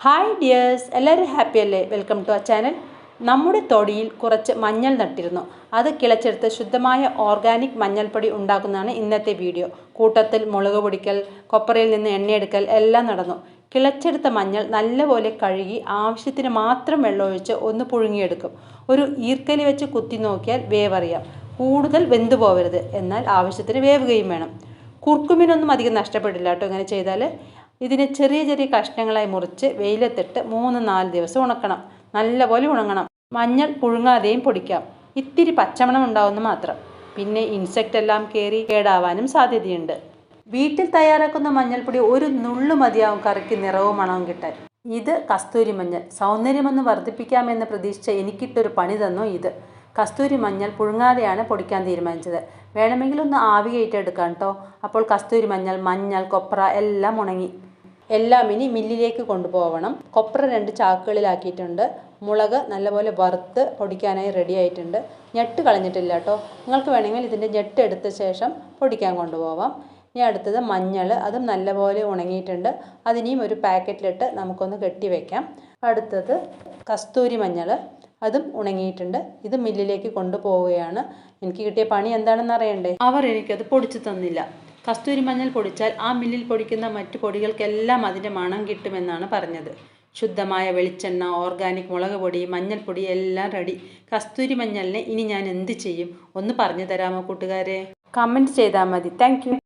Hi dears, എല്ലാവരും happy അല്ലേ? Welcome to ആ ചാനൽ. നമ്മുടെ തൊടിയിൽ കുറച്ച് മഞ്ഞൾ നട്ടിരുന്നു. അത് കിളച്ചെടുത്ത് ശുദ്ധമായ ഓർഗാനിക് മഞ്ഞൾപ്പൊടി ഉണ്ടാക്കുന്നതാണ് ഇന്നത്തെ വീഡിയോ. കൂട്ടത്തിൽ മുളക് പൊടിക്കൽ, കൊപ്പറയിൽ നിന്ന് എണ്ണയെടുക്കൽ എല്ലാം നടന്നു. കിളച്ചെടുത്ത മഞ്ഞൾ നല്ലപോലെ കഴുകി ആവശ്യത്തിന് മാത്രം വെള്ളമൊഴിച്ച് ഒന്ന് പുഴുങ്ങിയെടുക്കും. ഒരു ഈർക്കലി വെച്ച് കുത്തി നോക്കിയാൽ വേവറിയാം. കൂടുതൽ വെന്തു പോവരുത്, എന്നാൽ ആവശ്യത്തിന് വേവുകയും വേണം. കുർക്കുമിനൊന്നും അധികം നഷ്ടപ്പെടില്ല കേട്ടോ ഇങ്ങനെ ചെയ്താൽ. ഇതിനെ ചെറിയ ചെറിയ കഷ്ണങ്ങളായി മുറിച്ച് വെയിലത്തിട്ട് 3-4 ദിവസം ഉണക്കണം. നല്ലപോലെ ഉണങ്ങണം. മഞ്ഞൾ പുഴുങ്ങാതെയും പൊടിക്കാം. ഇത്തിരി പച്ചമണം ഉണ്ടാവുന്ന മാത്രം. പിന്നെ ഇൻസെക്റ്റ് എല്ലാം കയറി കേടാവാനും സാധ്യതയുണ്ട്. വീട്ടിൽ തയ്യാറാക്കുന്ന മഞ്ഞൾപ്പൊടി ഒരു നുള്ളു മതിയാവും കറിക്ക് നിറവും മണവും കിട്ടാൻ. ഇത് കസ്തൂരി മഞ്ഞൾ. സൗന്ദര്യമൊന്ന് വർദ്ധിപ്പിക്കാമെന്ന് പ്രതീക്ഷിച്ച എനിക്കിട്ടൊരു പണി തന്നു ഇത്. കസ്തൂരി മഞ്ഞൾ പുഴുങ്ങാതെയാണ് പൊടിക്കാൻ തീരുമാനിച്ചത്. വേണമെങ്കിൽ ഒന്ന് ആവി കയറ്റിയെടുക്കാം കേട്ടോ. അപ്പോൾ കസ്തൂരി മഞ്ഞൾ, കൊപ്ര എല്ലാം ഉണങ്ങി. എല്ലാം ഇനി മില്ലിലേക്ക് കൊണ്ടുപോകണം. കൊപ്ര 2 ചാക്കുകളിലാക്കിയിട്ടുണ്ട്. മുളക് നല്ലപോലെ വറുത്ത് പൊടിക്കാനായി റെഡി ആയിട്ടുണ്ട്. ഞെട്ട് കളഞ്ഞിട്ടില്ല കേട്ടോ. നിങ്ങൾക്ക് വേണമെങ്കിൽ ഇതിൻ്റെ ഞെട്ട് എടുത്ത ശേഷം പൊടിക്കാൻ കൊണ്ടുപോകാം. ഇനി അടുത്തത് മഞ്ഞൾ, അതും നല്ലപോലെ ഉണങ്ങിയിട്ടുണ്ട്. അതിനെയും ഒരു പാക്കറ്റിലിട്ട് നമുക്കൊന്ന് കെട്ടി വയ്ക്കാം. അടുത്തത് കസ്തൂരി മഞ്ഞൾ, അതും ഉണങ്ങിയിട്ടുണ്ട്. ഇത് മില്ലിലേക്ക് കൊണ്ടുപോവുകയാണ്. എനിക്ക് കിട്ടിയ പണി എന്താണെന്ന് അറിയണ്ടേ? അവർ എനിക്കത് പൊടിച്ചു തന്നില്ല. കസ്തൂരി മഞ്ഞൾ പൊടിച്ചാൽ ആ മില്ലിൽ പൊടിക്കുന്ന മറ്റു പൊടികൾക്കെല്ലാം അതിൻ്റെ മണം കിട്ടുമെന്നാണ് പറഞ്ഞത്. ശുദ്ധമായ വെളിച്ചെണ്ണ, ഓർഗാനിക് മുളക് പൊടി, മഞ്ഞൾപ്പൊടി എല്ലാം റെഡി. കസ്തൂരി മഞ്ഞളിനെ ഇനി ഞാൻ എന്ത് ചെയ്യും? ഒന്ന് പറഞ്ഞു തരാമോ കൂട്ടുകാരെ? കമൻറ്റ് ചെയ്താൽ മതി. Thank you.